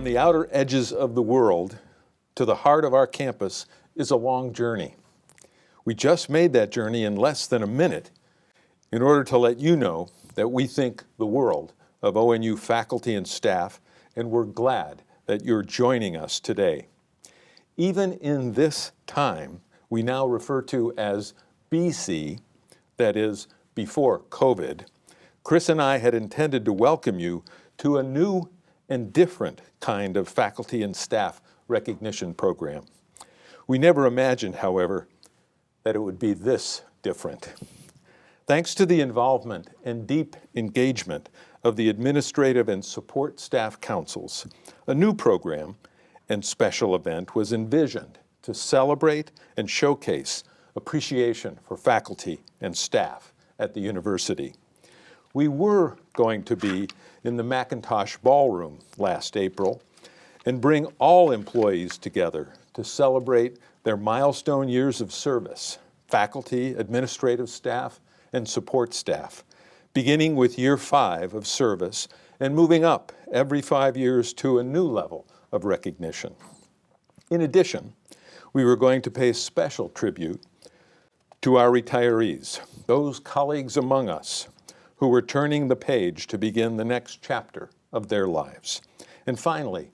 the outer edges of the world to the heart of our campus is a long journey. We just made that journey in less than a minute in order to let you know that we think the world of ONU faculty and staff, and we're glad that you're joining us today. Even in this time we now refer to as BC, that is, before COVID, Chris and I had intended to welcome you to a new and different kind of faculty and staff recognition program. We never imagined, however, that it would be this different. Thanks to the involvement and deep engagement of the administrative and support staff councils, a new program and special event was envisioned to celebrate and showcase appreciation for faculty and staff at the university. We were going to be in the Macintosh Ballroom last April and bring all employees together to celebrate their milestone years of service, faculty, administrative staff, and support staff, beginning with year 5 of service and moving up every 5 years to a new level of recognition. In addition, we were going to pay special tribute to our retirees, those colleagues among us who were turning the page to begin the next chapter of their lives. And finally,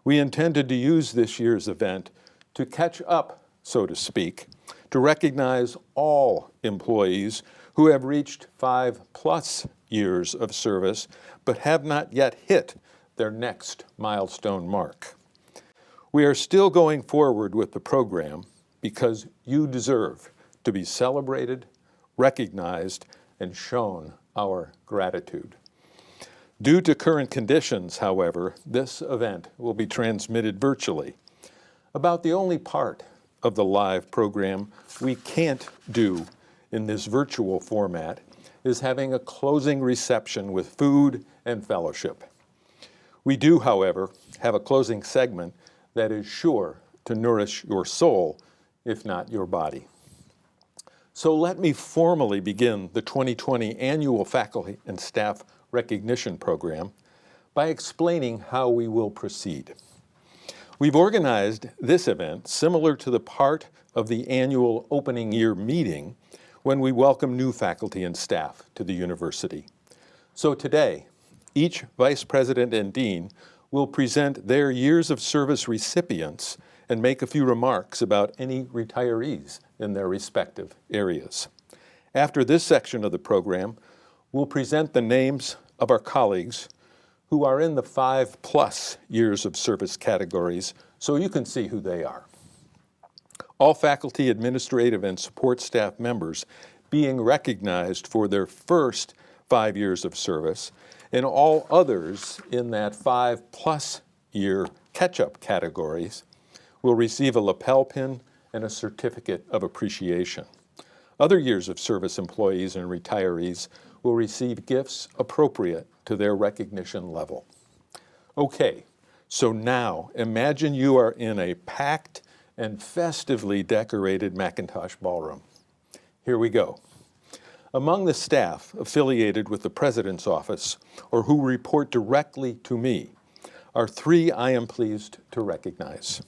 we intended to use this year's event to catch up, so to speak, to recognize all employees who have reached 5+ years of service but have not yet hit their next milestone mark. We are still going forward with the program because you deserve to be celebrated, recognized, and shown our gratitude. Due to current conditions, however, this event will be transmitted virtually. About the only part of the live program we can't do in this virtual format is having a closing reception with food and fellowship. We do, however, have a closing segment that is sure to nourish your soul, if not your body. So let me formally begin the 2020 Annual Faculty and Staff Recognition Program by explaining how we will proceed. We've organized this event similar to the part of the annual opening year meeting when we welcome new faculty and staff to the university. So today, each vice president and dean will present their years of service recipients and make a few remarks about any retirees in their respective areas. After this section of the program, we'll present the names of our colleagues who are in the 5+ years of service categories, so you can see who they are. All faculty, administrative, and support staff members being recognized for their first 5 years of service, and all others in that 5+ year catch-up categories will receive a lapel pin and a certificate of appreciation. Other years of service employees and retirees will receive gifts appropriate to their recognition level. Okay, so now imagine you are in a packed and festively decorated Macintosh Ballroom. Here we go. Among the staff affiliated with the President's Office or who report directly to me are 3 I am pleased to recognize.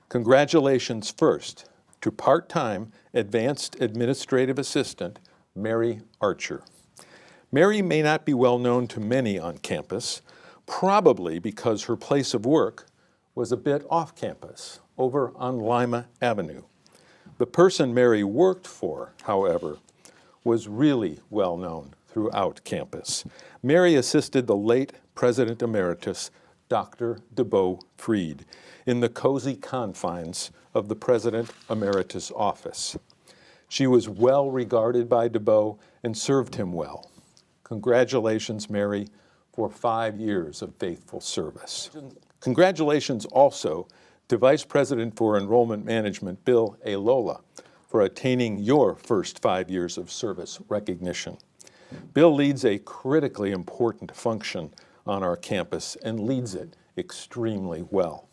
Congratulations first to part-time Advanced Administrative Assistant Mary Archer. Mary may not be well known to many on campus, probably because her place of work was a bit off campus, over on Lima Avenue. The person Mary worked for, however, was really well known throughout campus. Mary assisted the late President Emeritus, Dr. DeBow Freed, in the cozy confines of the President Emeritus office. She was well regarded by DeBow and served him well. Congratulations, Mary, for 5 years of faithful service. Congratulations also to Vice President for Enrollment Management, Bill A. Lola, for attaining your first 5 years of service recognition. Bill leads a critically important function on our campus and leads it extremely well.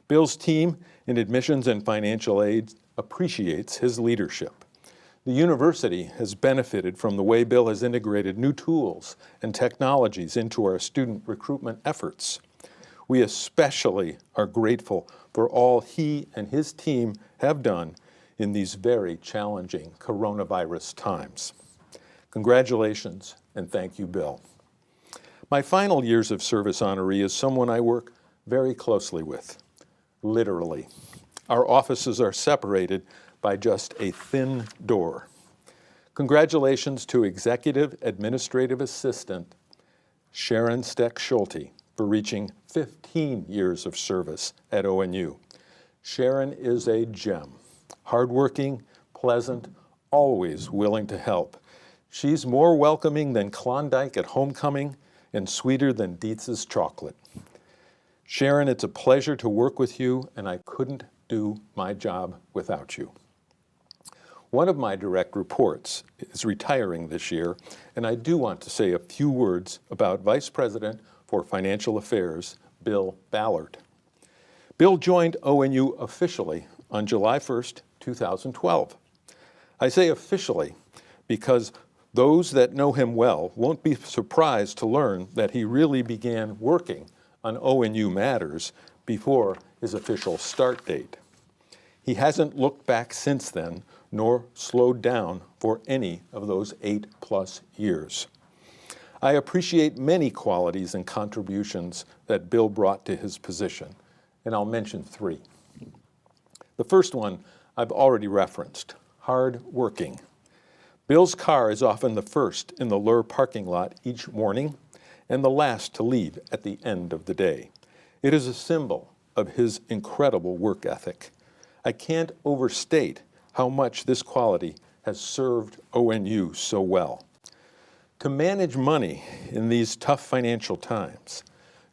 Bill's team in admissions and financial aid appreciates his leadership. The university has benefited from the way Bill has integrated new tools and technologies into our student recruitment efforts. We especially are grateful for all he and his team have done in these very challenging coronavirus times. Congratulations, and thank you, Bill. My final years of service honoree is someone I work very closely with, literally. Our offices are separated by just a thin door. Congratulations to Executive Administrative Assistant Sharon Steck Schulte for reaching 15 years of service at ONU. Sharon is a gem, hardworking, pleasant, always willing to help. She's more welcoming than Klondike at homecoming and sweeter than Dietz's chocolate. Sharon, it's a pleasure to work with you, and I couldn't do my job without you. One of my direct reports is retiring this year, and I do want to say a few words about Vice President for Financial Affairs, Bill Ballard. Bill joined ONU officially on July 1st, 2012. I say officially because those that know him well won't be surprised to learn that he really began working on ONU matters before his official start date. He hasn't looked back since then, nor slowed down for any of those 8+ years. I appreciate many qualities and contributions that Bill brought to his position, and I'll mention 3. The first one I've already referenced, hard working. Bill's car is often the first in the Lur parking lot each morning and the last to leave at the end of the day. It is a symbol of his incredible work ethic. I can't overstate how much this quality has served ONU so well. To manage money in these tough financial times,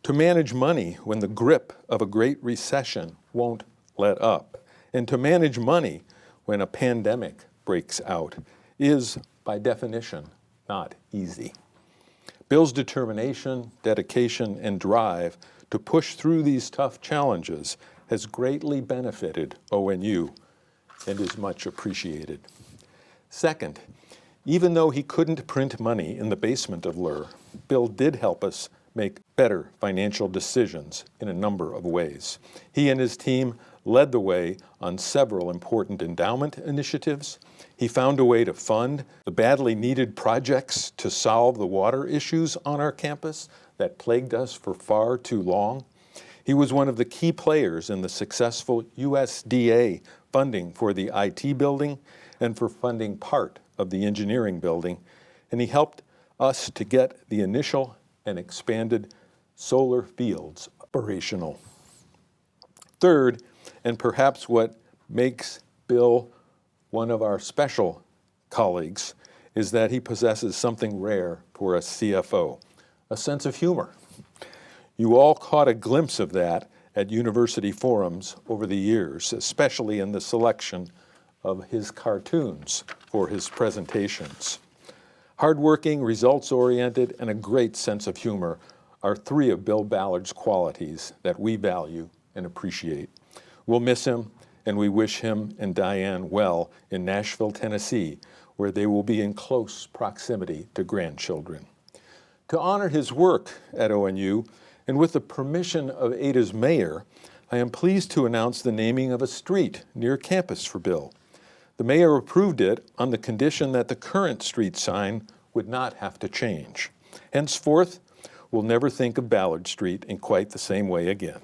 to manage money when the grip of a great recession won't let up, and to manage money when a pandemic breaks out is, by definition, not easy. Bill's determination, dedication, and drive to push through these tough challenges has greatly benefited ONU and is much appreciated. Second, even though he couldn't print money in the basement of Lur, Bill did help us make better financial decisions in a number of ways. He and his team led the way on several important endowment initiatives. He found a way to fund the badly needed projects to solve the water issues on our campus that plagued us for far too long. He was one of the key players in the successful USDA funding for the IT building and for funding part of the engineering building, and he helped us to get the initial and expanded solar fields operational. Third, and perhaps what makes Bill one of our special colleagues, is that he possesses something rare for a CFO, a sense of humor. You all caught a glimpse of that at university forums over the years, especially in the selection of his cartoons for his presentations. Hardworking, results-oriented, and a great sense of humor are 3 of Bill Ballard's qualities that we value and appreciate. We'll miss him, and we wish him and Diane well in Nashville, Tennessee, where they will be in close proximity to grandchildren. To honor his work at ONU, and with the permission of Ada's mayor, I am pleased to announce the naming of a street near campus for Bill. The mayor approved it on the condition that the current street sign would not have to change. Henceforth, we'll never think of Ballard Street in quite the same way again.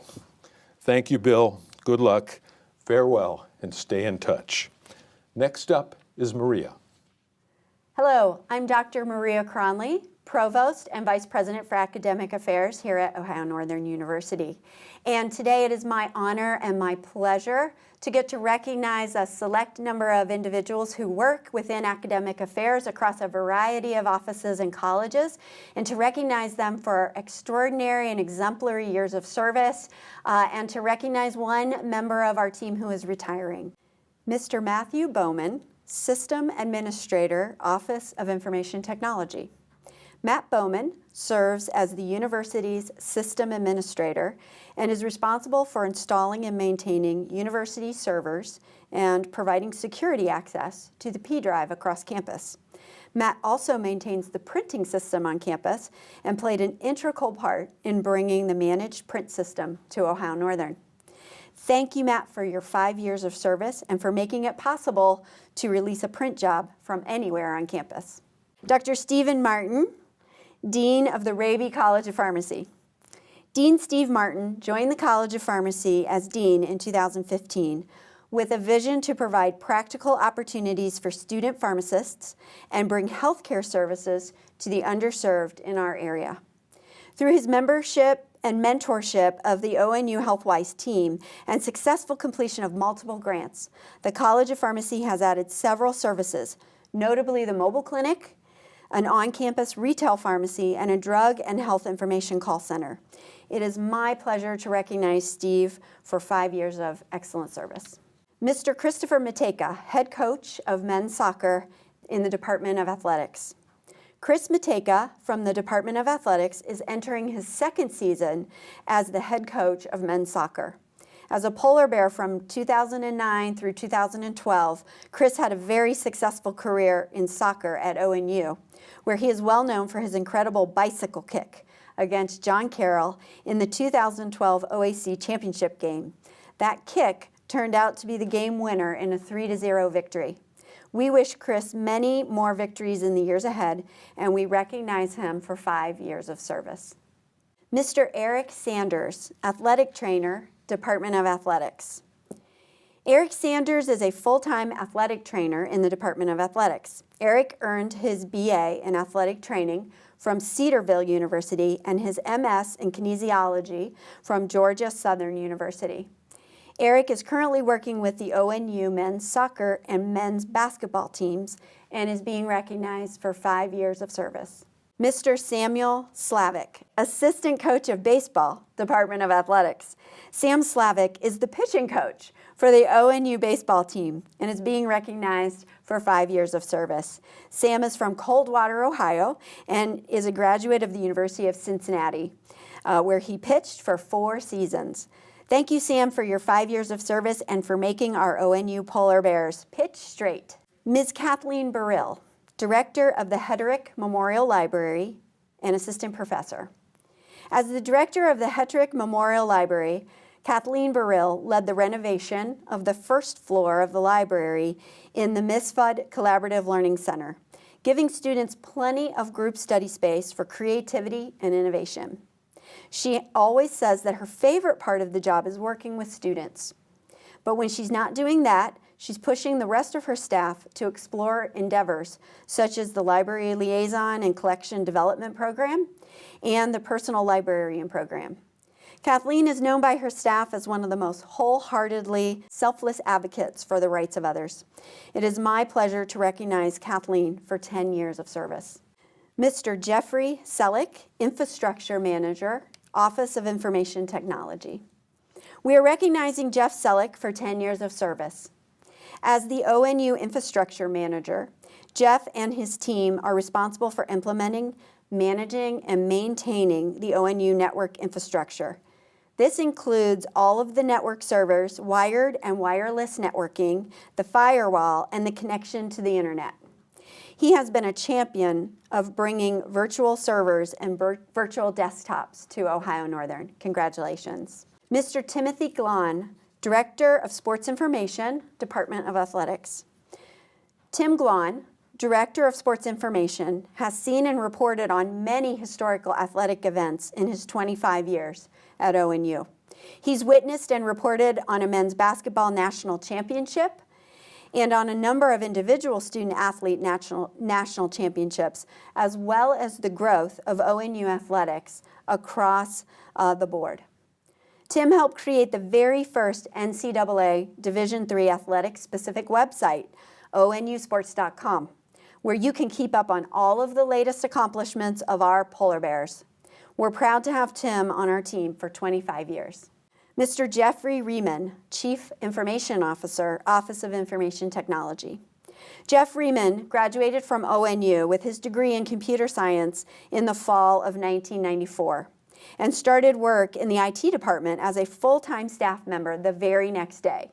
Thank you, Bill. Good luck. Farewell, and stay in touch. Next up is Maria. Hello, I'm Dr. Maria Cronley, Provost and Vice President for Academic Affairs here at Ohio Northern University. And today it is my honor and my pleasure to get to recognize a select number of individuals who work within academic affairs across a variety of offices and colleges, and to recognize them for extraordinary and exemplary years of service, and to recognize one member of our team who is retiring. Mr. Matthew Bowman, System Administrator, Office of Information Technology. Matt Bowman serves as the university's system administrator and is responsible for installing and maintaining university servers and providing security access to the P drive across campus. Matt also maintains the printing system on campus and played an integral part in bringing the managed print system to Ohio Northern. Thank you, Matt, for your 5 years of service and for making it possible to release a print job from anywhere on campus. Dr. Stephen Martin, Dean of the Raby College of Pharmacy. Dean Steve Martin joined the College of Pharmacy as Dean in 2015 with a vision to provide practical opportunities for student pharmacists and bring healthcare services to the underserved in our area. Through his membership and mentorship of the ONU HealthWise team and successful completion of multiple grants, the College of Pharmacy has added several services, notably the mobile clinic, an on-campus retail pharmacy, and a drug and health information call center. It is my pleasure to recognize Steve for 5 years of excellent service. Mr. Christopher Mateyka, head coach of men's soccer in the Department of Athletics. Chris Mateyka from the Department of Athletics is entering his second season as the head coach of men's soccer. As a polar bear from 2009 through 2012, Chris had a very successful career in soccer at ONU, where he is well known for his incredible bicycle kick against John Carroll in the 2012 OAC championship game. That kick turned out to be the game winner in a 3-0 victory. We wish Chris many more victories in the years ahead, and we recognize him for 5 years of service. Mr. Eric Sanders, athletic trainer, Department of Athletics. Eric Sanders is a full-time athletic trainer in the Department of Athletics. Eric earned his BA in athletic training from Cedarville University and his MS in kinesiology from Georgia Southern University. Eric is currently working with the ONU men's soccer and men's basketball teams and is being recognized for 5 years of service. Mr. Samuel Slavic, assistant coach of baseball, Department of Athletics. Sam Slavic is the pitching coach for the ONU baseball team and is being recognized for 5 years of service. Sam is from Coldwater, Ohio, and is a graduate of the University of Cincinnati, where he pitched for 4 seasons. Thank you, Sam, for your 5 years of service and for making our ONU Polar Bears pitch straight. Ms. Kathleen Burrill, Director of the Heterick Memorial Library and Assistant Professor. As the Director of the Heterick Memorial Library, Kathleen Burrill led the renovation of the first floor of the library in the Misfud Collaborative Learning Center, giving students plenty of group study space for creativity and innovation. She always says that her favorite part of the job is working with students. But when she's not doing that, she's pushing the rest of her staff to explore endeavors such as the Library Liaison and Collection Development Program and the Personal Librarian Program. Kathleen is known by her staff as one of the most wholeheartedly selfless advocates for the rights of others. It is my pleasure to recognize Kathleen for 10 years of service. Mr. Jeffrey Selleck, Infrastructure Manager, Office of Information Technology. We are recognizing Jeff Selleck for 10 years of service. As the ONU Infrastructure Manager, Jeff and his team are responsible for implementing, managing, and maintaining the ONU network infrastructure. This includes all of the network servers, wired and wireless networking, the firewall, and the connection to the internet. He has been a champion of bringing virtual servers and virtual desktops to Ohio Northern. Congratulations. Mr. Timothy Glahn, Director of Sports Information, Department of Athletics. Tim Glahn, Director of Sports Information, has seen and reported on many historical athletic events in his 25 years at ONU. He's witnessed and reported on a men's basketball national championship and on a number of individual student-athlete national championships, as well as the growth of ONU athletics across the board. Tim helped create the very first NCAA Division III athletic-specific website, onusports.com, where you can keep up on all of the latest accomplishments of our polar bears. We're proud to have Tim on our team for 25 years. Mr. Jeffrey Riemann, Chief Information Officer, Office of Information Technology. Jeff Riemann graduated from ONU with his degree in computer science in the fall of 1994 and started work in the IT department as a full-time staff member the very next day.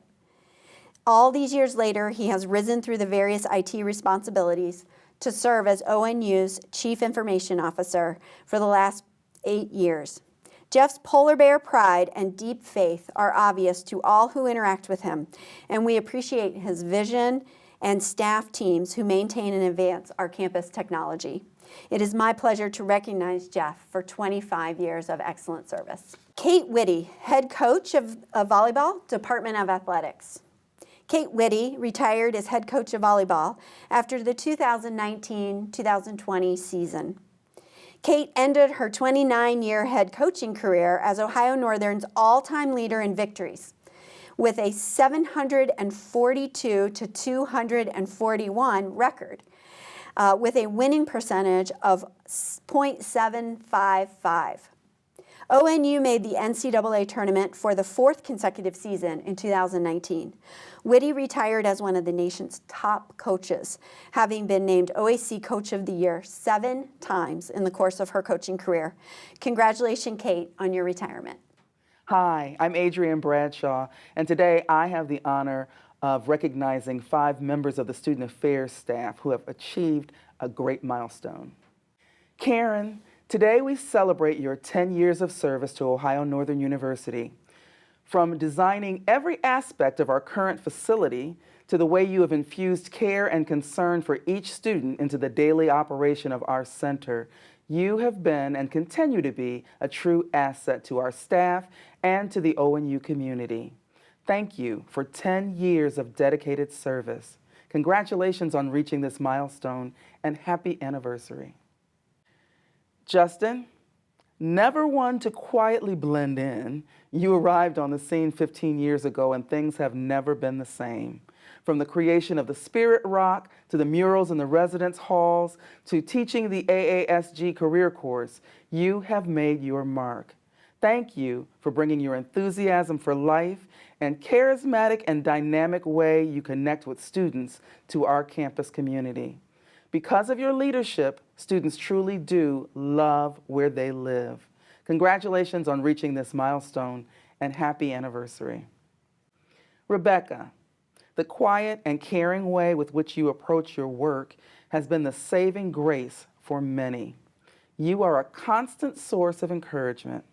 All these years later, he has risen through the various IT responsibilities to serve as ONU's Chief Information Officer for the last 8 years. Jeff's polar bear pride and deep faith are obvious to all who interact with him, and we appreciate his vision and staff teams who maintain and advance our campus technology. It is my pleasure to recognize Jeff for 25 years of excellent service. Kate Whitty, head coach of volleyball, Department of Athletics. Kate Whitty retired as head coach of volleyball after the 2019-2020 season. Kate ended her 29-year head coaching career as Ohio Northern's all-time leader in victories, with a 742 to 241 record, with a winning percentage of .755. ONU made the NCAA tournament for the 4th consecutive season in 2019. Whitty retired as one of the nation's top coaches, having been named OAC Coach of the Year 7 times in the course of her coaching career. Congratulations, Kate, on your retirement. Hi, I'm Adrienne Bradshaw, and today I have the honor of recognizing 5 members of the Student Affairs staff who have achieved a great milestone. Karen, today we celebrate your 10 years of service to Ohio Northern University. From designing every aspect of our current facility to the way you have infused care and concern for each student into the daily operation of our center, you have been and continue to be a true asset to our staff and to the ONU community. Thank you for 10 years of dedicated service. Congratulations on reaching this milestone and happy anniversary. Justin, never one to quietly blend in, you arrived on the scene 15 years ago and things have never been the same. From the creation of the Spirit Rock, to the murals in the residence halls, to teaching the AASG career course, you have made your mark. Thank you for bringing your enthusiasm for life and charismatic and dynamic way you connect with students to our campus community. Because of your leadership, students truly do love where they live. Congratulations on reaching this milestone and happy anniversary. Rebecca, the quiet and caring way with which you approach your work has been the saving grace for many. You are a constant source of encouragement.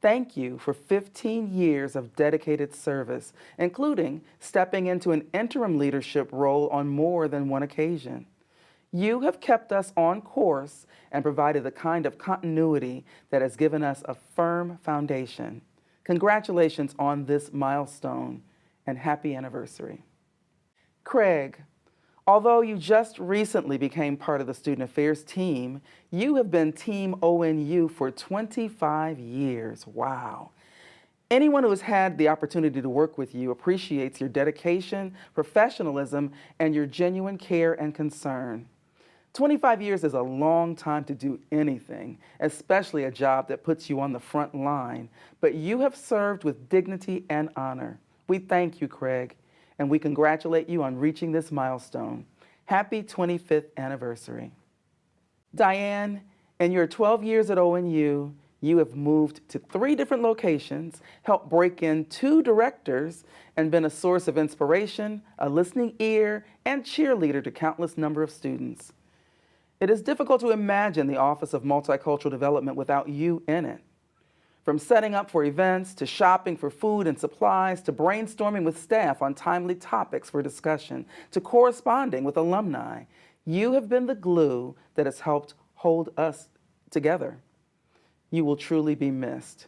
Thank you for 15 years of dedicated service, including stepping into an interim leadership role on more than one occasion. You have kept us on course and provided the kind of continuity that has given us a firm foundation. Congratulations on this milestone and happy anniversary. Craig, although you just recently became part of the Student Affairs team, you have been Team ONU for 25 years. Wow. Anyone who has had the opportunity to work with you appreciates your dedication, professionalism, and your genuine care and concern. 25 years is a long time to do anything, especially a job that puts you on the front line, but you have served with dignity and honor. We thank you, Craig, and we congratulate you on reaching this milestone. Happy 25th anniversary. Diane, in your 12 years at ONU, you have moved to 3 different locations, helped break in 2 directors, and been a source of inspiration, a listening ear, and cheerleader to countless number of students. It is difficult to imagine the Office of Multicultural Development without you in it. From setting up for events, to shopping for food and supplies, to brainstorming with staff on timely topics for discussion, to corresponding with alumni, you have been the glue that has helped hold us together. You will truly be missed.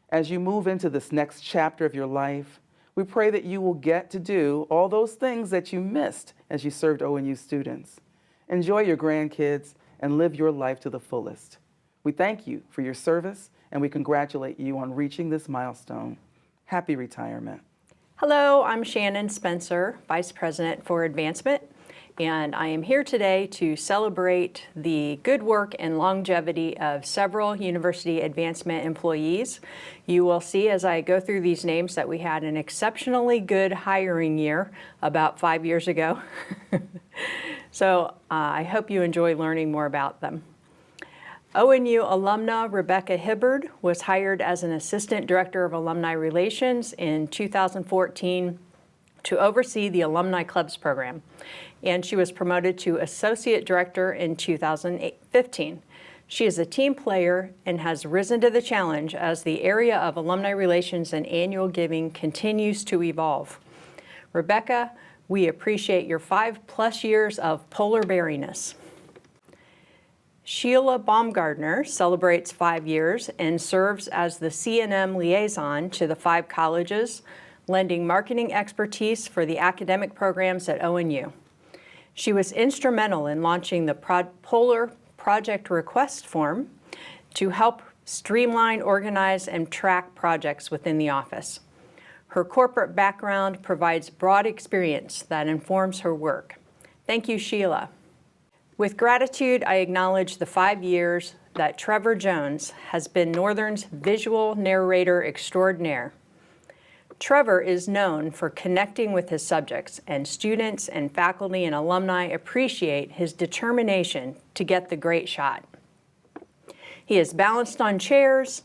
As you move into this next chapter of your life, we pray that you will get to do all those things that you missed as you served ONU students. Enjoy your grandkids and live your life to the fullest. We thank you for your service and we congratulate you on reaching this milestone. Happy retirement. Hello, I'm Shannon Spencer, Vice President for Advancement, and I am here today to celebrate the good work and longevity of several University Advancement employees. You will see as I go through these names that we had an exceptionally good hiring year about 5 years ago. So I hope you enjoy learning more about them. ONU alumna Rebecca Hibbard was hired as an Assistant Director of Alumni Relations in 2014 to oversee the Alumni Clubs program, and she was promoted to Associate Director in 2015. She is a team player and has risen to the challenge as the area of alumni relations and annual giving continues to evolve. Rebecca, we appreciate your 5+ years of polar beariness. Sheila Baumgardner celebrates 5 years and serves as the C&M liaison to the 5 colleges, lending marketing expertise for the academic programs at ONU. She was instrumental in launching the Polar Project Request Form to help streamline, organize, and track projects within the office. Her corporate background provides broad experience that informs her work. Thank you, Sheila. With gratitude, I acknowledge the 5 years that Trevor Jones has been Northern's visual narrator extraordinaire. Trevor is known for connecting with his subjects, and students and faculty and alumni appreciate his determination to get the great shot. He has balanced on chairs,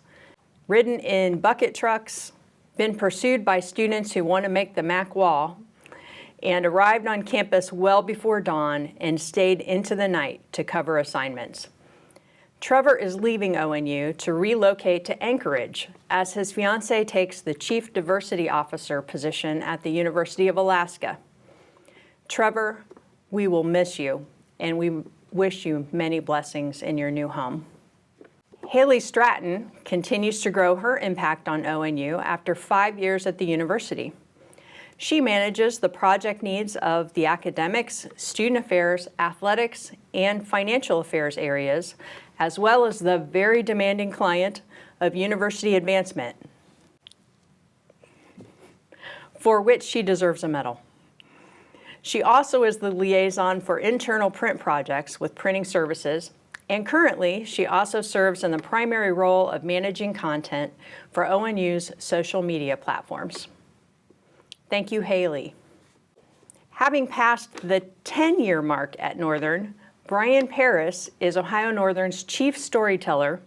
ridden in bucket trucks, been pursued by students who want to make the Mac wall, and arrived on campus well before dawn and stayed into the night to cover assignments. Trevor is leaving ONU to relocate to Anchorage as his fiancée takes the Chief Diversity Officer position at the University of Alaska. Trevor, we will miss you, and we wish you many blessings in your new home. Haley Stratton continues to grow her impact on ONU after 5 years at the university. She manages the project needs of the academics, student affairs, athletics, and financial affairs areas, as well as the very demanding client of university advancement, for which she deserves a medal. She also is the liaison for internal print projects with printing services, and currently she also serves in the primary role of managing content for ONU's social media platforms. Thank you, Haley. Having passed the 10-year mark at Northern, Brian Paris is Ohio Northern's chief storyteller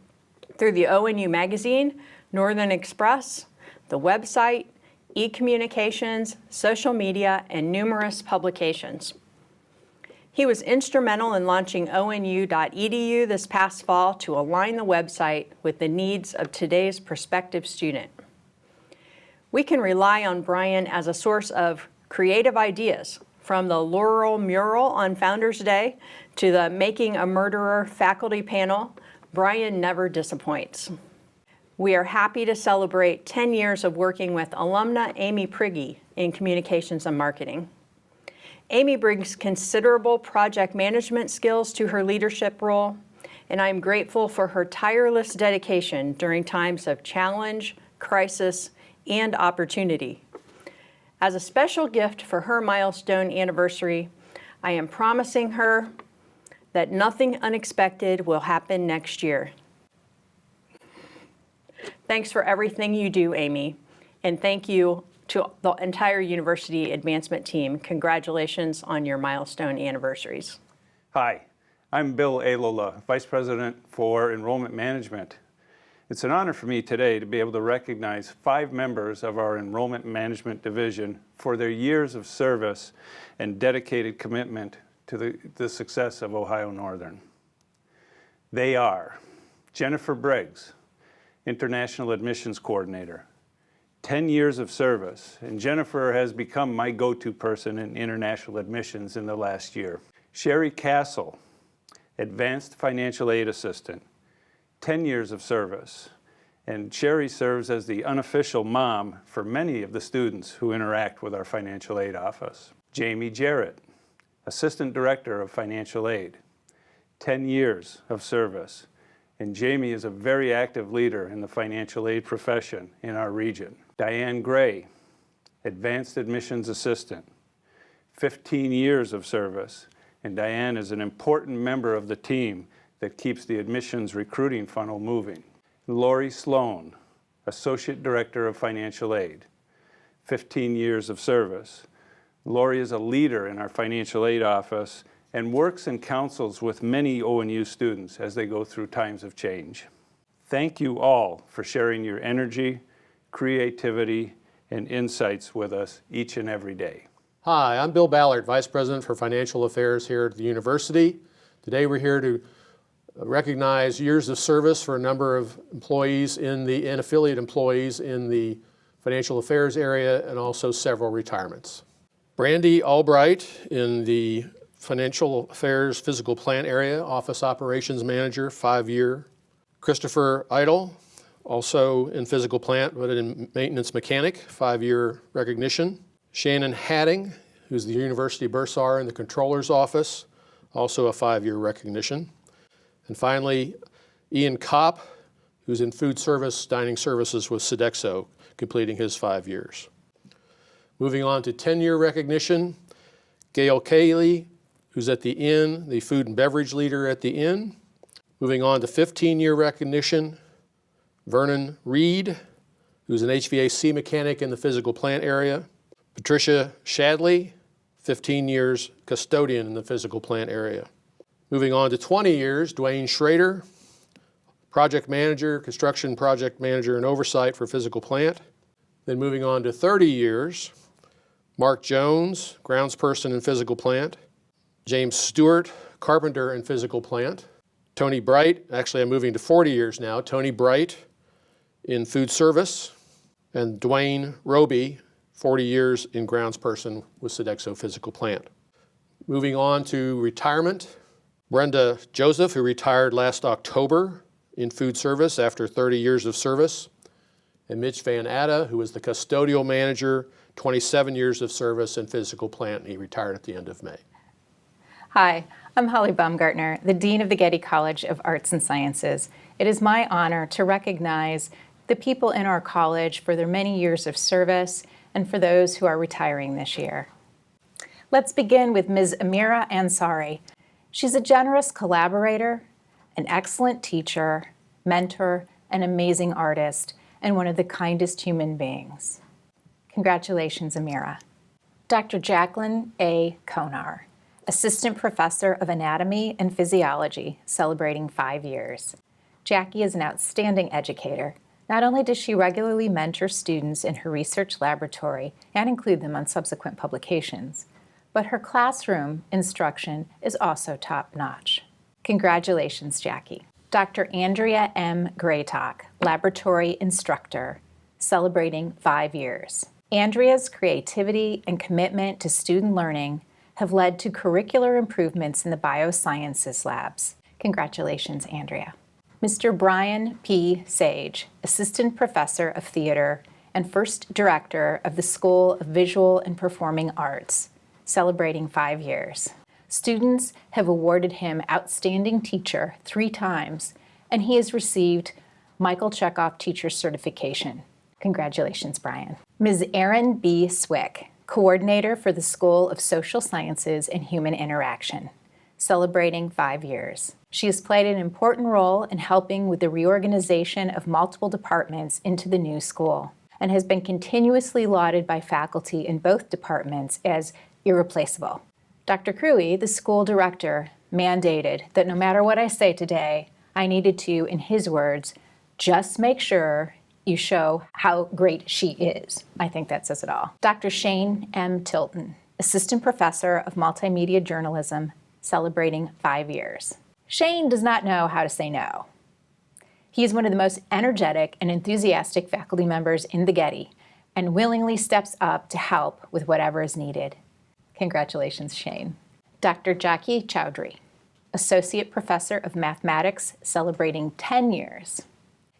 through the ONU Magazine, Northern Express, the website, e-communications, social media, and numerous publications. He was instrumental in launching ONU.edu this past fall to align the website with the needs of today's prospective student. We can rely on Brian as a source of creative ideas, from the Laurel mural on Founders Day to the Making a Murderer faculty panel. Brian never disappoints. We are happy to celebrate 10 years of working with alumna Amy Prigge in communications and marketing. Amy brings considerable project management skills to her leadership role, and I am grateful for her tireless dedication during times of challenge, crisis, and opportunity. As a special gift for her milestone anniversary, I am promising her that nothing unexpected will happen next year. Thanks for everything you do, Amy, and thank you to the entire university advancement team. Congratulations on your milestone anniversaries. Hi, I'm Bill Alola, Vice President for Enrollment Management. It's an honor for me today to be able to recognize 5 members of our Enrollment Management Division for their years of service and dedicated commitment to the success of Ohio Northern. They are Jennifer Briggs, International Admissions Coordinator, 10 years of service, and Jennifer has become my go-to person in international admissions in the last year. Sherry Castle, Advanced Financial Aid Assistant, 10 years of service, and Sherry serves as the unofficial mom for many of the students who interact with our financial aid office. Jamie Jarrett, Assistant Director of Financial Aid, 10 years of service, and Jamie is a very active leader in the financial aid profession in our region. Diane Gray, Advanced Admissions Assistant, 15 years of service, and Diane is an important member of the team that keeps the admissions recruiting funnel moving. Lori Sloan, Associate Director of Financial Aid, 15 years of service. Lori is a leader in our financial aid office and works and counsels with many ONU students as they go through times of change. Thank you all for sharing your energy, creativity, and insights with us each and every day. Hi, I'm Bill Ballard, Vice President for Financial Affairs here at the university. Today we're here to recognize years of service for a number of employees and affiliate employees in the financial affairs area, and also several retirements. Brandy Albright in the financial affairs physical plant area, office operations manager, 5-year. Christopher Idle, also in physical plant, but in maintenance mechanic, 5-year recognition. Shannon Hadding, who's the university bursar in the controller's office, also a 5-year recognition. And finally, Ian Kopp, who's in food service, dining services with Sodexo, completing his 5 years. Moving on to 10-year recognition, Gail Cayley, who's at the Inn, the food and beverage leader at the Inn. Moving on to 15-year recognition, Vernon Reed, who's an HVAC mechanic in the physical plant area. Patricia Shadley, 15 years custodian in the physical plant area. Moving on to 20 years, Dwayne Schrader, project manager, construction project manager and oversight for physical plant. Then moving on to 30 years, Mark Jones, groundsperson in physical plant. James Stewart, carpenter in physical plant. Tony Bright, actually I'm moving to 40 years now, Tony Bright in food service. And Dwayne Roby, 40 years in groundsperson with Sodexo physical plant. Moving on to retirement, Brenda Joseph, who retired last October in food service after 30 years of service. And Mitch Van Atta, who was the custodial manager, 27 years of service in physical plant, and he retired at the end of May. Hi, I'm Holly Baumgartner, the Dean of the Getty College of Arts and Sciences. It is my honor to recognize the people in our college for their many years of service and for those who are retiring this year. Let's begin with Ms. Amira Ansari. She's a generous collaborator, an excellent teacher, mentor, an amazing artist, and one of the kindest human beings. Congratulations, Amira. Dr. Jacqueline A. Konar, Assistant Professor of Anatomy and Physiology, celebrating 5 years. Jackie is an outstanding educator. Not only does she regularly mentor students in her research laboratory and include them on subsequent publications, but her classroom instruction is also top-notch. Congratulations, Jackie. Dr. Andrea M. Graytock, Laboratory Instructor, celebrating 5 years. Andrea's creativity and commitment to student learning have led to curricular improvements in the biosciences labs. Congratulations, Andrea. Mr. Brian P. Sage, Assistant Professor of Theater and First Director of the School of Visual and Performing Arts, celebrating 5 years. Students have awarded him Outstanding Teacher 3 times, and he has received Michael Chekhov Teacher Certification. Congratulations, Brian. Ms. Erin B. Swick, Coordinator for the School of Social Sciences and Human Interaction, celebrating 5 years. She has played an important role in helping with the reorganization of multiple departments into the new school, and has been continuously lauded by faculty in both departments as irreplaceable. Dr. Cruey, the school director, mandated that no matter what I say today, I needed to, in his words, just make sure you show how great she is. I think that says it all. Dr. Shane M. Tilton, Assistant Professor of Multimedia Journalism, celebrating 5 years. Shane does not know how to say no. He is one of the most energetic and enthusiastic faculty members in the Getty and willingly steps up to help with whatever is needed. Congratulations, Shane. Dr. Jackie Chowdhury, Associate Professor of Mathematics, celebrating 10 years.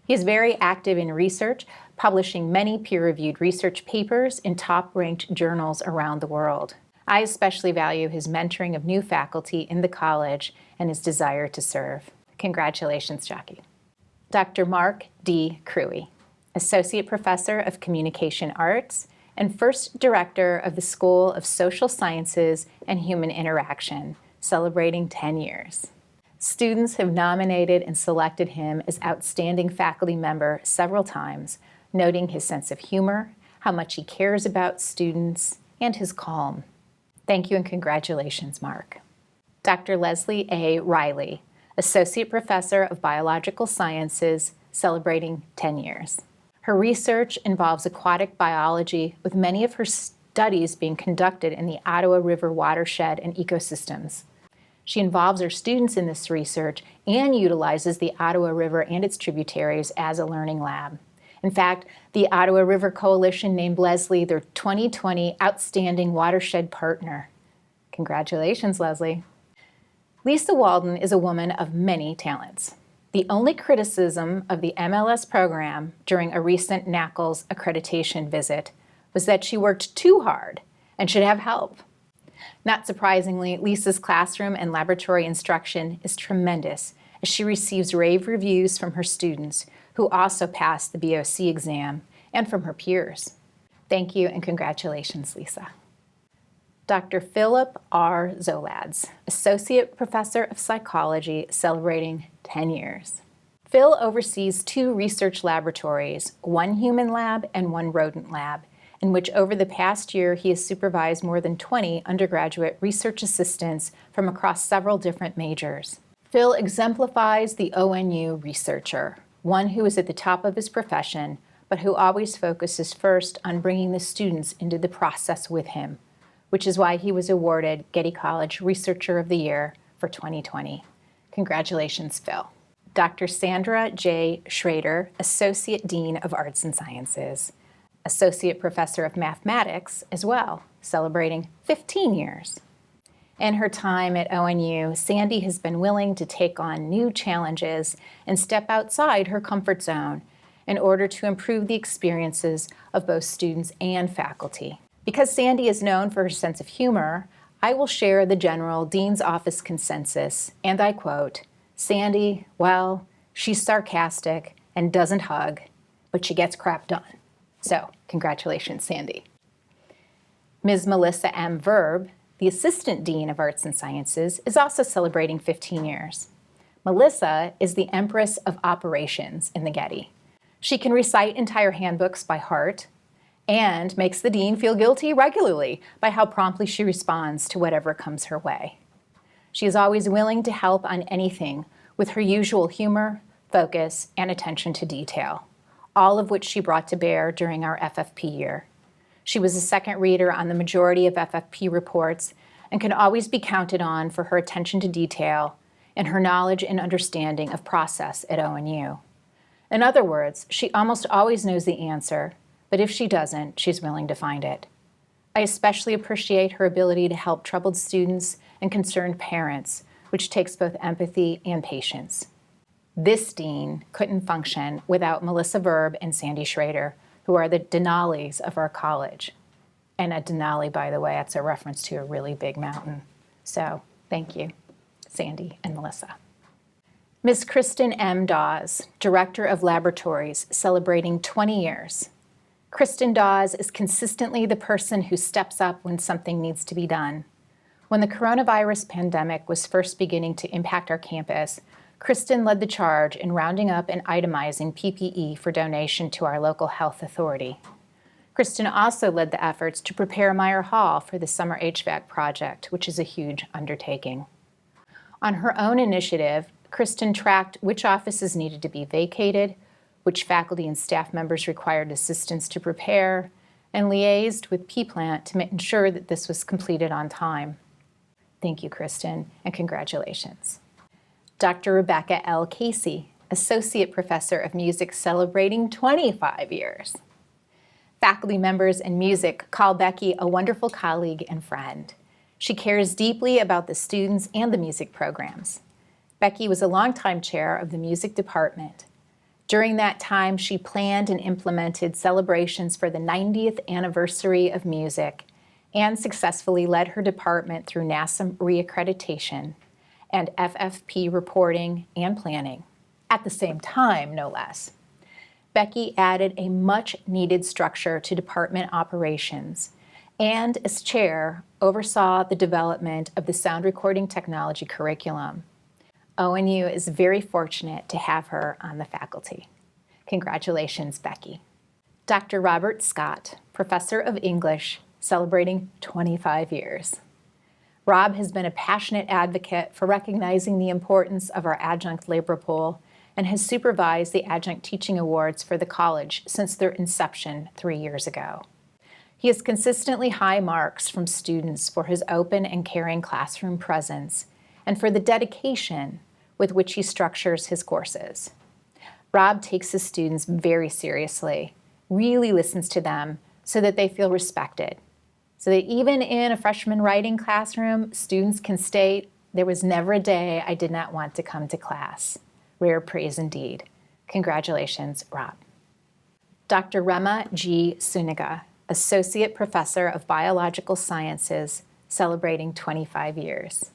He is very active in research, publishing many peer-reviewed research papers in top-ranked journals around the world. I especially value his mentoring of new faculty in the college and his desire to serve. Congratulations, Jackie. Dr. Mark D. Cruey, Associate Professor of Communication Arts and First Director of the School of Social Sciences and Human Interaction, celebrating 10 years. Students have nominated and selected him as Outstanding Faculty Member several times, noting his sense of humor, how much he cares about students, and his calm. Thank you and congratulations, Mark. Dr. Leslie A. Riley, Associate Professor of Biological Sciences, celebrating 10 years. Her research involves aquatic biology, with many of her studies being conducted in the Ottawa River watershed and ecosystems. She involves her students in this research and utilizes the Ottawa River and its tributaries as a learning lab. In fact, the Ottawa River Coalition named Leslie their 2020 Outstanding Watershed Partner. Congratulations, Leslie. Lisa Walden is a woman of many talents. The only criticism of the MLS program during a recent NACLS accreditation visit was that she worked too hard and should have help. Not surprisingly, Lisa's classroom and laboratory instruction is tremendous as she receives rave reviews from her students who also passed the BOC exam and from her peers. Thank you and congratulations, Lisa. Dr. Philip R. Zolads, Associate Professor of Psychology, celebrating 10 years. Phil oversees 2 research laboratories, one human lab and one rodent lab, in which over the past year he has supervised more than 20 undergraduate research assistants from across several different majors. Phil exemplifies the ONU researcher, one who is at the top of his profession, but who always focuses first on bringing the students into the process with him, which is why he was awarded Getty College Researcher of the Year for 2020. Congratulations, Phil. Dr. Sandra J. Schrader, Associate Dean of Arts and Sciences, Associate Professor of Mathematics as well, celebrating 15 years. In her time at ONU, Sandy has been willing to take on new challenges and step outside her comfort zone in order to improve the experiences of both students and faculty. Because Sandy is known for her sense of humor, I will share the general Dean's Office consensus, and I quote, "Sandy, well, she's sarcastic and doesn't hug, but she gets crap done." So, congratulations, Sandy. Ms. Melissa M. Verb, the Assistant Dean of Arts and Sciences, is also celebrating 15 years. Melissa is the Empress of Operations in the Getty. She can recite entire handbooks by heart, and makes the dean feel guilty regularly by how promptly she responds to whatever comes her way. She is always willing to help on anything with her usual humor, focus, and attention to detail, all of which she brought to bear during our FFP year. She was a second reader on the majority of FFP reports and can always be counted on for her attention to detail and her knowledge and understanding of process at ONU. In other words, she almost always knows the answer, but if she doesn't, she's willing to find it. I especially appreciate her ability to help troubled students and concerned parents, which takes both empathy and patience. This dean couldn't function without Melissa Verb and Sandy Schrader, who are the Denali's of our college. And a Denali, by the way, that's a reference to a really big mountain. So thank you, Sandy and Melissa. Ms. Kristen M. Dawes, Director of Laboratories, celebrating 20 years. Kristen Dawes is consistently the person who steps up when something needs to be done. When the coronavirus pandemic was first beginning to impact our campus, Kristen led the charge in rounding up and itemizing PPE for donation to our local health authority. Kristen also led the efforts to prepare Meyer Hall for the summer HVAC project, which is a huge undertaking. On her own initiative, Kristen tracked which offices needed to be vacated, which faculty and staff members required assistance to prepare, and liaised with P-Plant to ensure that this was completed on time. Thank you, Kristen, and congratulations. Dr. Rebecca L. Casey, Associate Professor of Music, celebrating 25 years. Faculty members in music call Becky a wonderful colleague and friend. She cares deeply about the students and the music programs. Becky was a longtime chair of the music department. During that time, she planned and implemented celebrations for the 90th anniversary of music and successfully led her department through NASA reaccreditation and FFP reporting and planning, at the same time, no less. Becky added a much-needed structure to department operations and, as chair, oversaw the development of the sound recording technology curriculum. ONU is very fortunate to have her on the faculty. Congratulations, Becky. Dr. Robert Scott, Professor of English, celebrating 25 years. Rob has been a passionate advocate for recognizing the importance of our adjunct labor pool and has supervised the Adjunct Teaching Awards for the college since their inception 3 years ago. He has consistently high marks from students for his open and caring classroom presence and for the dedication with which he structures his courses. Rob takes his students very seriously, really listens to them so that they feel respected, so that even in a freshman writing classroom, students can state, "There was never a day I did not want to come to class." Rare praise indeed. Congratulations, Rob. Dr. Rema G. Suniga, Associate Professor of Biological Sciences, celebrating 25 years.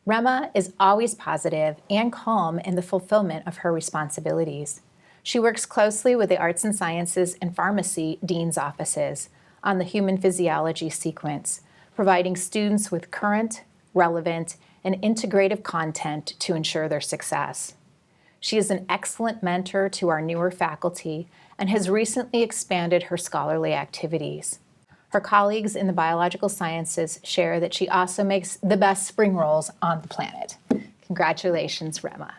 Rema is always positive and calm in the fulfillment of her responsibilities. She works closely with the Arts and Sciences and Pharmacy Dean's offices on the human physiology sequence, providing students with current, relevant, and integrative content to ensure their success. She is an excellent mentor to our newer faculty and has recently expanded her scholarly activities. Her colleagues in the biological sciences share that she also makes the best spring rolls on the planet. Congratulations, Rema.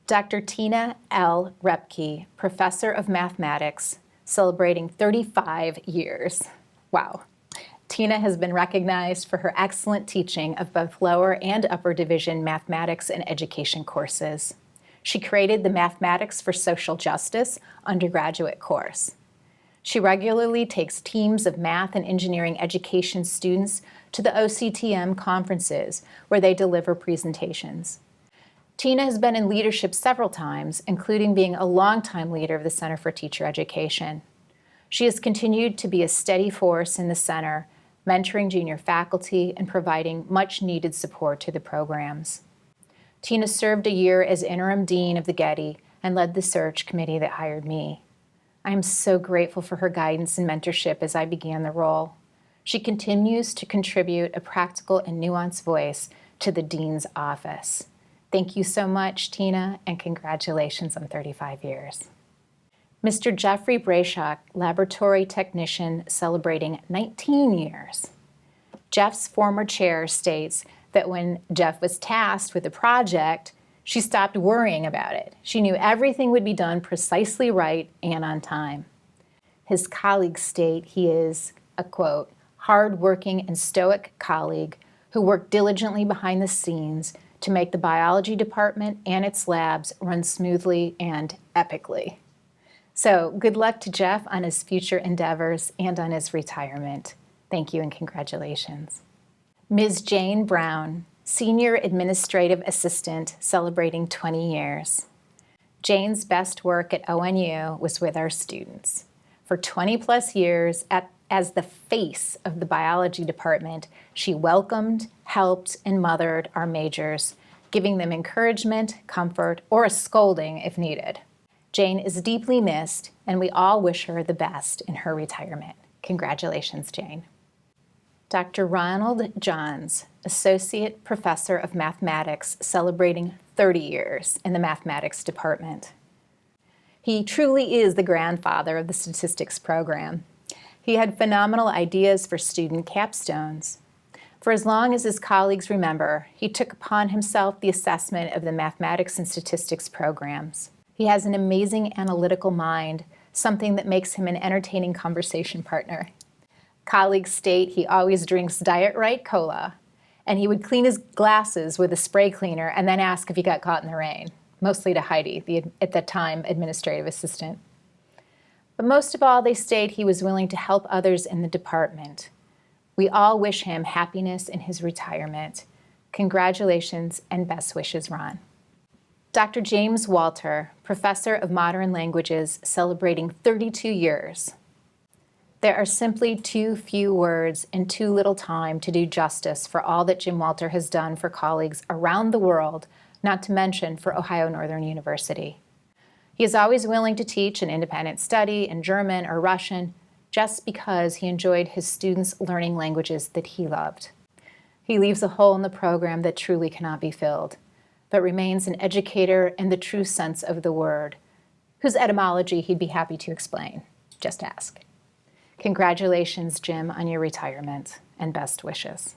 Dr. Tina L. Repke, Professor of Mathematics, celebrating 35 years. Wow. Tina has been recognized for her excellent teaching of both lower and upper division mathematics and education courses. She created the Mathematics for Social Justice undergraduate course. She regularly takes teams of math and engineering education students to the OCTM conferences where they deliver presentations. Tina has been in leadership several times, including being a longtime leader of the Center for Teacher Education. She has continued to be a steady force in the center, mentoring junior faculty and providing much-needed support to the programs. Tina served a year as interim dean of the Getty and led the search committee that hired me. I am so grateful for her guidance and mentorship as I began the role. She continues to contribute a practical and nuanced voice to the dean's office. Thank you so much, Tina, and congratulations on 35 years. Mr. Jeffrey Brayshak, Laboratory Technician, celebrating 19 years. Jeff's former chair states that when Jeff was tasked with a project, she stopped worrying about it. She knew everything would be done precisely right and on time. His colleagues state he is a, quote, hard-working and stoic colleague who worked diligently behind the scenes to make the biology department and its labs run smoothly and epically. So good luck to Jeff on his future endeavors and on his retirement. Thank you and congratulations. Ms. Jane Brown, Senior Administrative Assistant, celebrating 20 years. Jane's best work at ONU was with our students. For 20 plus years, as the face of the biology department, she welcomed, helped, and mothered our majors, giving them encouragement, comfort, or a scolding if needed. Jane is deeply missed, and we all wish her the best in her retirement. Congratulations, Jane. Dr. Ronald Johns, Associate Professor of Mathematics, celebrating 30 years in the mathematics department. He truly is the grandfather of the statistics program. He had phenomenal ideas for student capstones. For as long as his colleagues remember, he took upon himself the assessment of the mathematics and statistics programs. He has an amazing analytical mind, something that makes him an entertaining conversation partner. Colleagues state he always drinks Diet Right Cola, and he would clean his glasses with a spray cleaner and then ask if he got caught in the rain, mostly to Heidi, the at that time administrative assistant. But most of all, they state he was willing to help others in the department. We all wish him happiness in his retirement. Congratulations and best wishes, Ron. Dr. James Walter, Professor of Modern Languages, celebrating 32 years. There are simply too few words and too little time to do justice for all that Jim Walter has done for colleagues around the world, not to mention for Ohio Northern University. He is always willing to teach an independent study in German or Russian just because he enjoyed his students learning languages that he loved. He leaves a hole in the program that truly cannot be filled, but remains an educator in the true sense of the word, whose etymology he'd be happy to explain. Just ask. Congratulations, Jim, on your retirement, and best wishes.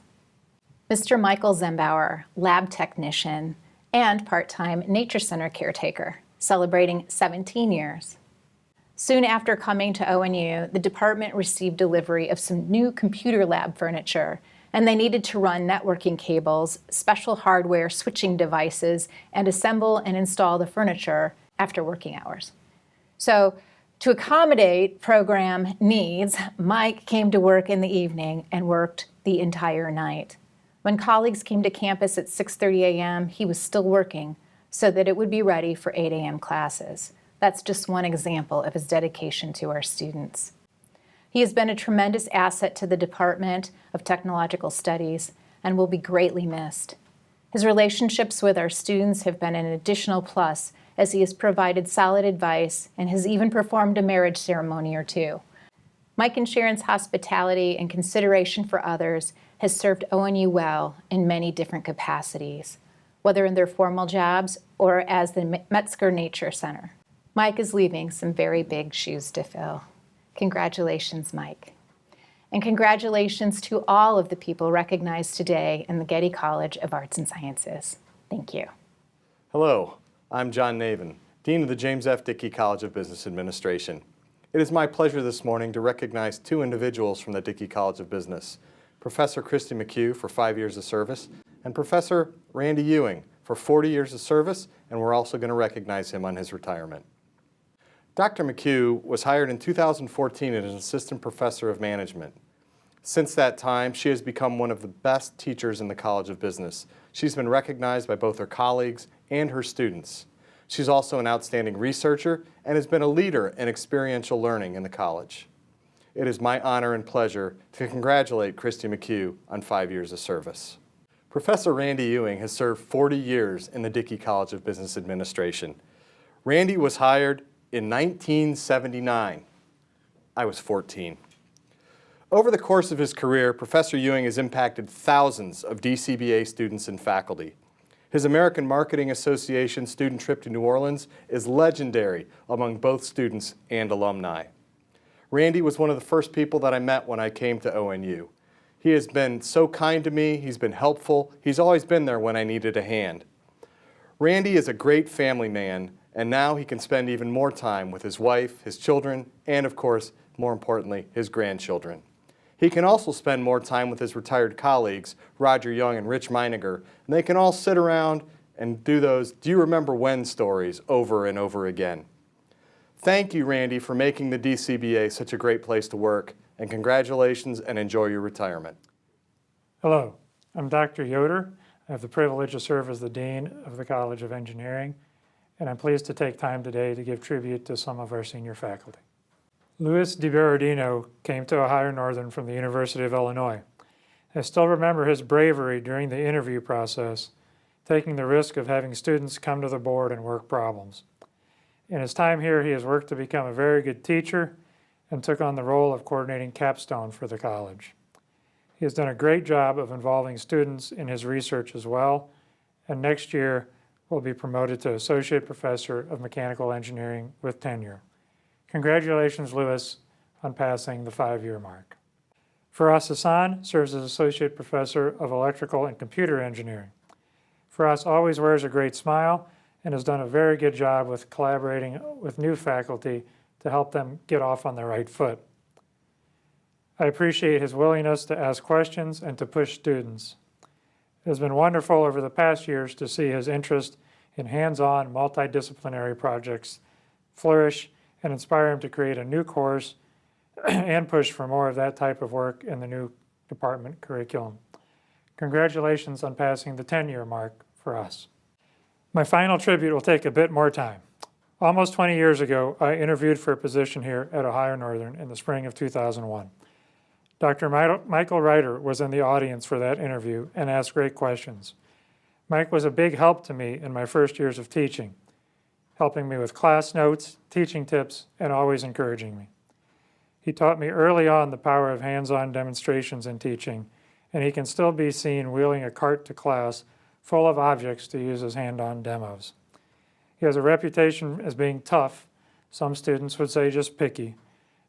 Mr. Michael Zembauer, lab technician, and part-time Nature Center caretaker, celebrating 17 years. Soon after coming to ONU, the department received delivery of some new computer lab furniture, and they needed to run networking cables, special hardware switching devices, and assemble and install the furniture after working hours. So, to accommodate program needs, Mike came to work in the evening and worked the entire night. When colleagues came to campus at 6:30 a.m., he was still working so that it would be ready for 8 a.m. classes. That's just one example of his dedication to our students. He has been a tremendous asset to the Department of Technological Studies and will be greatly missed. His relationships with our students have been an additional plus as he has provided solid advice and has even performed a marriage ceremony or two. Mike and Sharon's hospitality and consideration for others has served ONU well in many different capacities, whether in their formal jobs or as the Metzger Nature Center. Mike is leaving some very big shoes to fill. Congratulations, Mike. And congratulations to all of the people recognized today in the Getty College of Arts and Sciences. Thank you. Hello, I'm John Navin, Dean of the James F. Dickey College of Business Administration. It is my pleasure this morning to recognize two individuals from the Dickey College of Business, Professor Christy Mchugh for 5 years of service, and Professor Randy Ewing for 40 years of service, and we're also going to recognize him on his retirement. Dr. Mchugh was hired in 2014 as an assistant professor of management. Since that time, she has become one of the best teachers in the College of Business. She's been recognized by both her colleagues and her students. She's also an outstanding researcher and has been a leader in experiential learning in the college. It is my honor and pleasure to congratulate Christy Mchugh on 5 years of service. Professor Randy Ewing has served 40 years in the Dickey College of Business Administration. Randy was hired in 1979. I was 14. Over the course of his career, Professor Ewing has impacted thousands of DCBA students and faculty. His American Marketing Association student trip to New Orleans is legendary among both students and alumni. Randy was one of the first people that I met when I came to ONU. He has been so kind to me, he's been helpful, he's always been there when I needed a hand. Randy is a great family man, and now he can spend even more time with his wife, his children, and of course, more importantly, his grandchildren. He can also spend more time with his retired colleagues, Roger Young and Rich Meininger, and they can all sit around and do those "do you remember when" stories over and over again. Thank you, Randy, for making the DCBA such a great place to work, and congratulations and enjoy your retirement. Hello, I'm Dr. Yoder. I have the privilege to serve as the Dean of the College of Engineering, and I'm pleased to take time today to give tribute to some of our senior faculty. Louis DiBiasio came to Ohio Northern from the University of Illinois. I still remember his bravery during the interview process, taking the risk of having students come to the board and work problems. In his time here, he has worked to become a very good teacher and took on the role of coordinating capstone for the college. He has done a great job of involving students in his research as well, and next year will be promoted to Associate Professor of Mechanical Engineering with tenure. Congratulations, Louis, on passing the 5-year mark. Firas Hassan serves as Associate Professor of Electrical and Computer Engineering. Firas always wears a great smile and has done a very good job with collaborating with new faculty to help them get off on the right foot. I appreciate his willingness to ask questions and to push students. It has been wonderful over the past years to see his interest in hands-on multidisciplinary projects flourish and inspire him to create a new course and push for more of that type of work in the new department curriculum. Congratulations on passing the 10-year mark for us. My final tribute will take a bit more time. Almost 20 years ago, I interviewed for a position here at Ohio Northern in the spring of 2001. Dr. Michael Reiter was in the audience for that interview and asked great questions. Mike was a big help to me in my first years of teaching, helping me with class notes, teaching tips, and always encouraging me. He taught me early on the power of hands-on demonstrations in teaching, and he can still be seen wheeling a cart to class full of objects to use as hand-on demos. He has a reputation as being tough, some students would say just picky,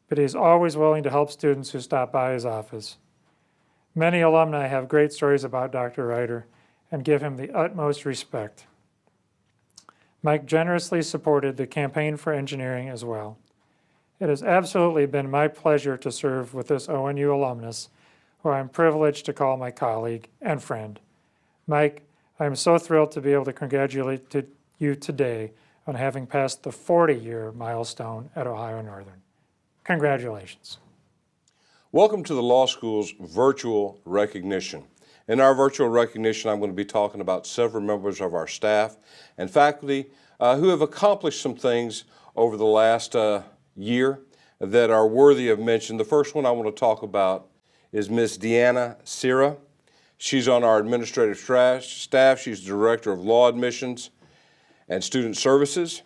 but he's always willing to help students who stop by his office. Many alumni have great stories about Dr. Reiter and give him the utmost respect. Mike generously supported the campaign for engineering as well. It has absolutely been my pleasure to serve with this ONU alumnus, who I'm privileged to call my colleague and friend. Mike, I'm so thrilled to be able to congratulate you today on having passed the 40-year milestone at Ohio Northern. Congratulations. Welcome to the law school's virtual recognition. In our virtual recognition, I'm going to be talking about several members of our staff and faculty who have accomplished some things over the last year that are worthy of mention. The first one I want to talk about is Ms. Deanna Sira. She's on our administrative staff. She's the Director of Law Admissions and Student Services,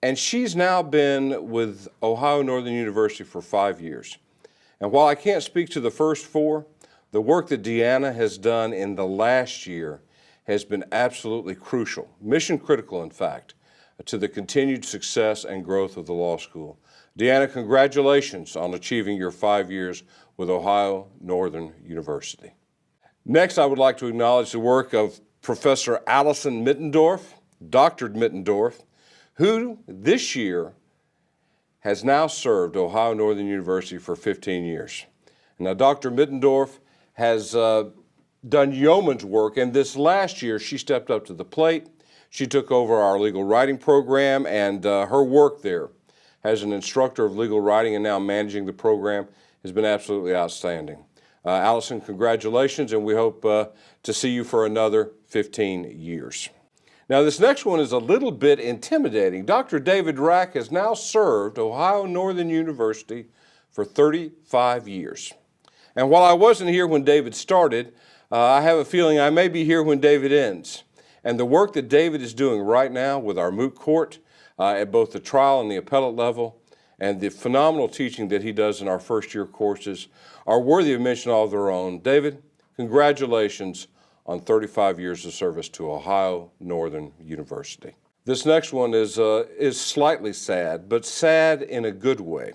and she's now been with Ohio Northern University for 5 years. And while I can't speak to the first 4, the work that Deanna has done in the last year has been absolutely crucial, mission critical in fact, to the continued success and growth of the law school. Deanna, congratulations on achieving your 5 years with Ohio Northern University. Next, I would like to acknowledge the work of Professor Alison Mittendorf, Dr. Mittendorf, who this year has now served Ohio Northern University for 15 years. Now, Dr. Mittendorf has done yeoman's work, and this last year she stepped up to the plate. She took over our legal writing program, and her work there as an instructor of legal writing and now managing the program has been absolutely outstanding. Allison, congratulations, and we hope to see you for another 15 years. Now, this next one is a little bit intimidating. Dr. David Rack has now served Ohio Northern University for 35 years. And while I wasn't here when David started, I have a feeling I may be here when David ends. And the work that David is doing right now with our moot court at both the trial and the appellate level, and the phenomenal teaching that he does in our first-year courses are worthy of mention all of their own. David, congratulations on 35 years of service to Ohio Northern University. This next one is slightly sad, but sad in a good way.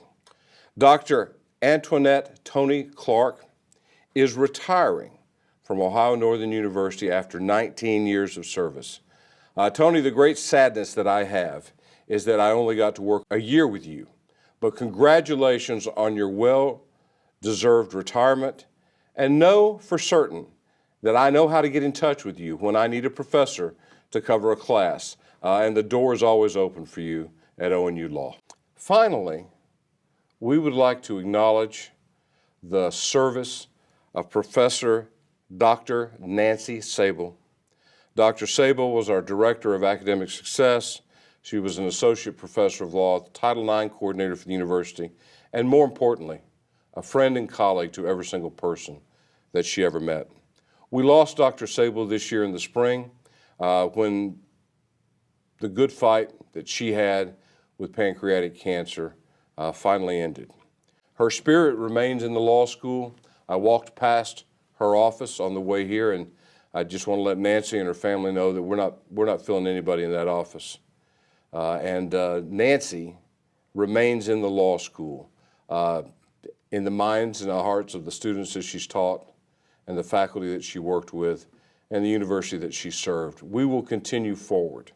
Dr. Antoinette Tony Clark is retiring from Ohio Northern University after 19 years of service. Tony, the great sadness that I have is that I only got to work a year with you, but congratulations on your well-deserved retirement, and know for certain that I know how to get in touch with you when I need a professor to cover a class, and the door is always open for you at ONU Law. Finally, we would like to acknowledge the service of Professor Dr. Nancy Sable. Dr. Sable was our Director of Academic Success. She was an Associate Professor of Law, Title IX Coordinator for the university, and more importantly, a friend and colleague to every single person that she ever met. We lost Dr. Sable this year in the spring when the good fight that she had with pancreatic cancer finally ended. Her spirit remains in the law school. I walked past her office on the way here, and I just want to let Nancy and her family know that we're not filling anybody in that office. Nancy remains in the law school, in the minds and the hearts of the students that she's taught, and the faculty that she worked with, and the university that she served. We will continue forward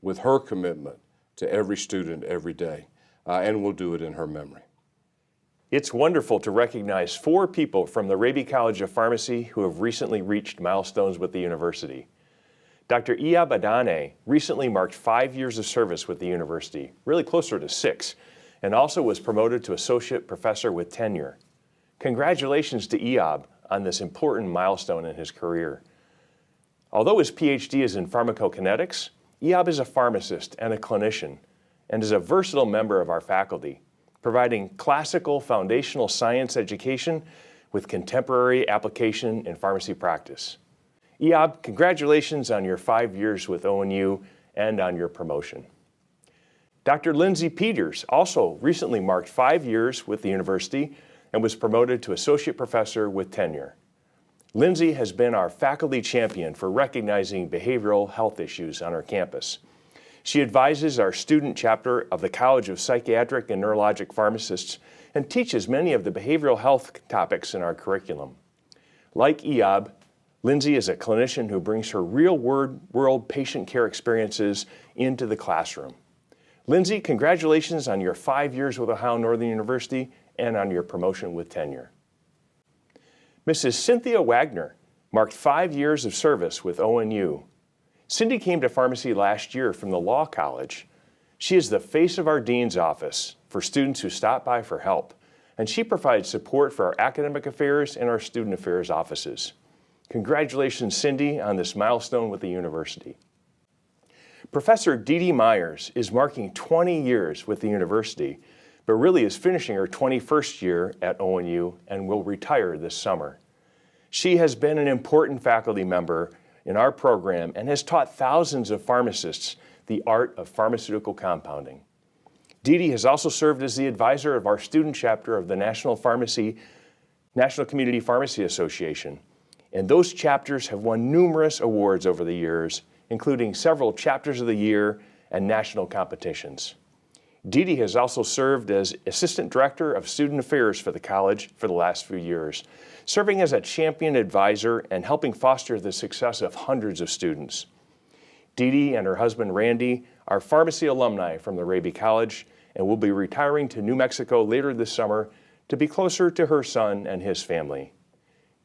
with her commitment to every student every day, and we'll do it in her memory. It's wonderful to recognize 4 people from the Raby College of Pharmacy who have recently reached milestones with the university. Dr. Iyab Adane recently marked 5 years of service with the university, really closer to 6, and also was promoted to associate professor with tenure. Congratulations to Iyab on this important milestone in his career. Although his PhD is in pharmacokinetics, Iyab is a pharmacist and a clinician, and is a versatile member of our faculty, providing classical foundational science education with contemporary application in pharmacy practice. Iyab, congratulations on your 5 years with ONU and on your promotion. Dr. Lindsay Peters also recently marked 5 years with the university and was promoted to associate professor with tenure. Lindsay has been our faculty champion for recognizing behavioral health issues on our campus. She advises our student chapter of the College of Psychiatric and Neurologic Pharmacists and teaches many of the behavioral health topics in our curriculum. Like Iyab, Lindsay is a clinician who brings her real-world patient care experiences into the classroom. Lindsay, congratulations on your 5 years with Ohio Northern University and on your promotion with tenure. Mrs. Cynthia Wagner marked 5 years of service with ONU. Cindy came to pharmacy last year from the Law College. She is the face of our dean's office for students who stop by for help, and she provides support for our academic affairs and our student affairs offices. Congratulations, Cindy, on this milestone with the university. Professor Dede Myers is marking 20 years with the university, but really is finishing her 21st year at ONU and will retire this summer. She has been an important faculty member in our program and has taught thousands of pharmacists the art of pharmaceutical compounding. Dede has also served as the advisor of our student chapter of the National Community Pharmacy Association, and those chapters have won numerous awards over the years, including several Chapters of the Year and national competitions. Dede has also served as Assistant Director of Student Affairs for the college for the last few years, serving as a champion advisor and helping foster the success of hundreds of students. Dede and her husband Randy are pharmacy alumni from the Raby College and will be retiring to New Mexico later this summer to be closer to her son and his family.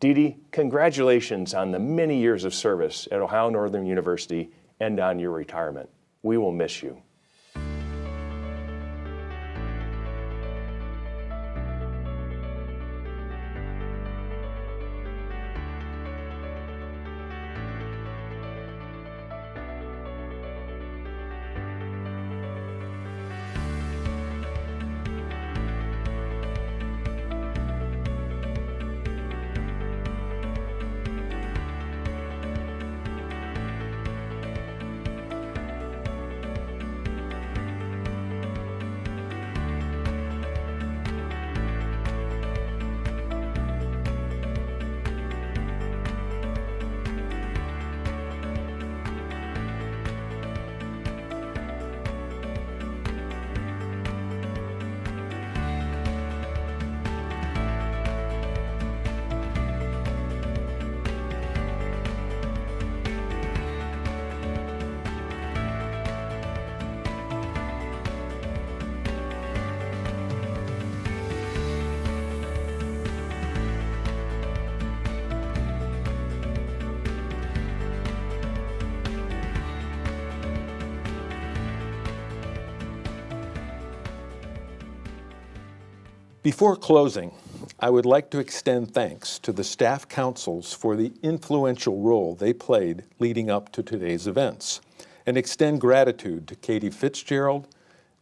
Dede, congratulations on the many years of service at Ohio Northern University and on your retirement. We will miss you. Before closing, I would like to extend thanks to the staff councils for the influential role they played leading up to today's events, and extend gratitude to Katie Fitzgerald,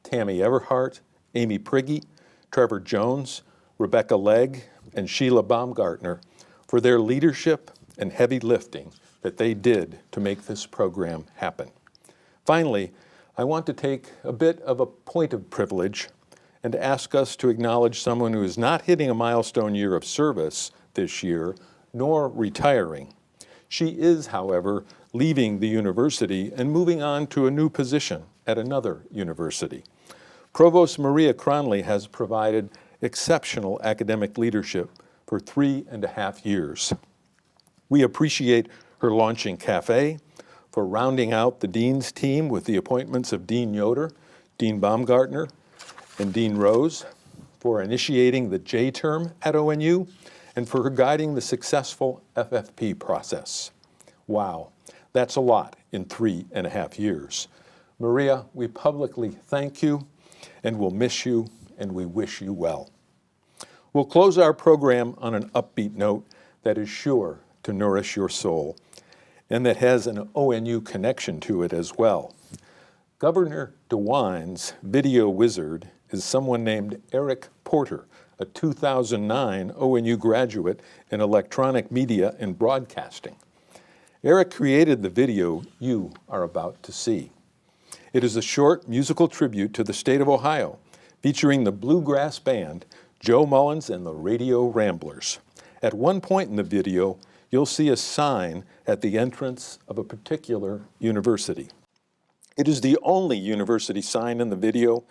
Tammy Everhart, Amy Prigge, Trevor Jones, Rebecca Legg, and Sheila Baumgartner for their leadership and heavy lifting that they did to make this program happen. Finally, I want to take a bit of a point of privilege and ask us to acknowledge someone who is not hitting a milestone year of service this year, nor retiring. She is, however, leaving the university and moving on to a new position at another university. Provost Maria Cronley has provided exceptional academic leadership for 3.5 years. We appreciate her launching CAFE, for rounding out the dean's team with the appointments of Dean Yoder, Dean Baumgartner, and Dean Rose, for initiating the J term at ONU, and for guiding the successful FFP process. Wow, that's a lot in 3.5 years. Maria, we publicly thank you, and we'll miss you, and we wish you well. We'll close our program on an upbeat note that is sure to nourish your soul, and that has an ONU connection to it as well. Governor DeWine's video wizard is someone named Eric Porter, a 2009 ONU graduate in electronic media and broadcasting. Eric created the video you are about to see. It is a short musical tribute to the state of Ohio, featuring the bluegrass band Joe Mullins and the Radio Ramblers. At one point in the video, you'll see a sign at the entrance of a particular university. It is the only university sign in the video,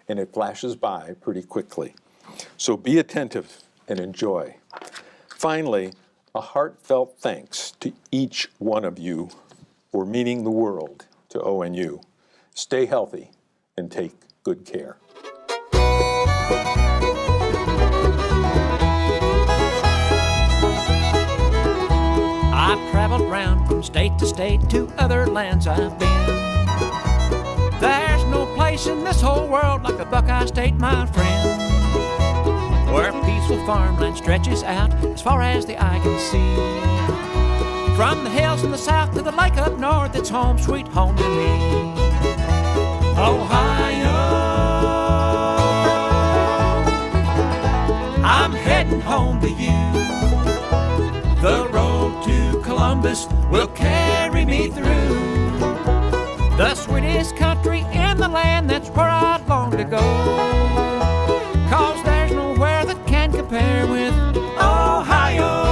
and it flashes by pretty quickly. So be attentive and enjoy. Finally, A heartfelt thanks to each one of you for meaning the world to ONU. Stay healthy and take good care. I've traveled round from state to state to other lands I've been. There's no place in this whole world like the Buckeye State, my friend, where peaceful farmland stretches out as far as the eye can see. From the hills in the south to the lake up north, it's home, sweet home to me. Ohio, I'm heading home to you. The road to Columbus will carry me through the sweetest country in the land, that's where I'd long to go. 'Cause there's nowhere that can compare with Ohio.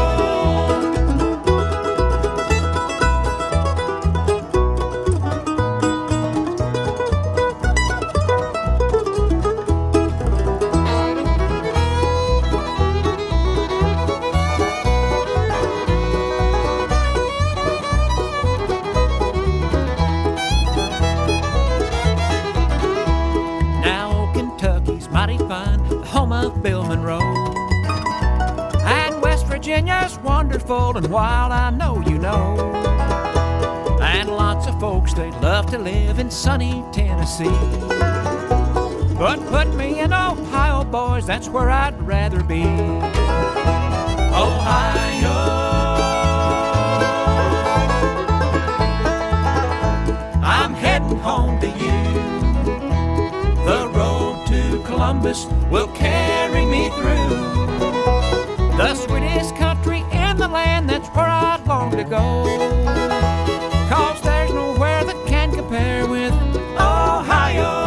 Bill Monroe. And West Virginia's wonderful and wild, I know you know. And lots of folks, they'd love to live in sunny Tennessee. But put me in Ohio, boys, that's where I'd rather be. Ohio, I'm heading home to you. The road to Columbus will carry me through the sweetest country in the land, that's where I'd long to go. 'Cause there's nowhere that can compare with Ohio.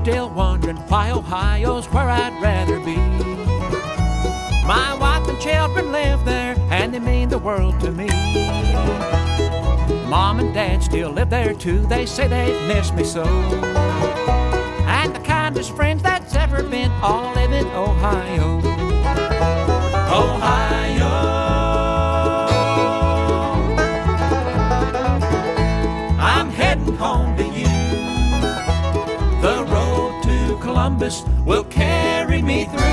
Still wondering why Ohio's where I'd rather be. My wife and children live there, and they mean the world to me. Mom and Dad still live there too, they say they'd miss me so. And the kindest friends that's ever been all live in Ohio. Ohio, I'm heading home to you. The road to Columbus will carry me through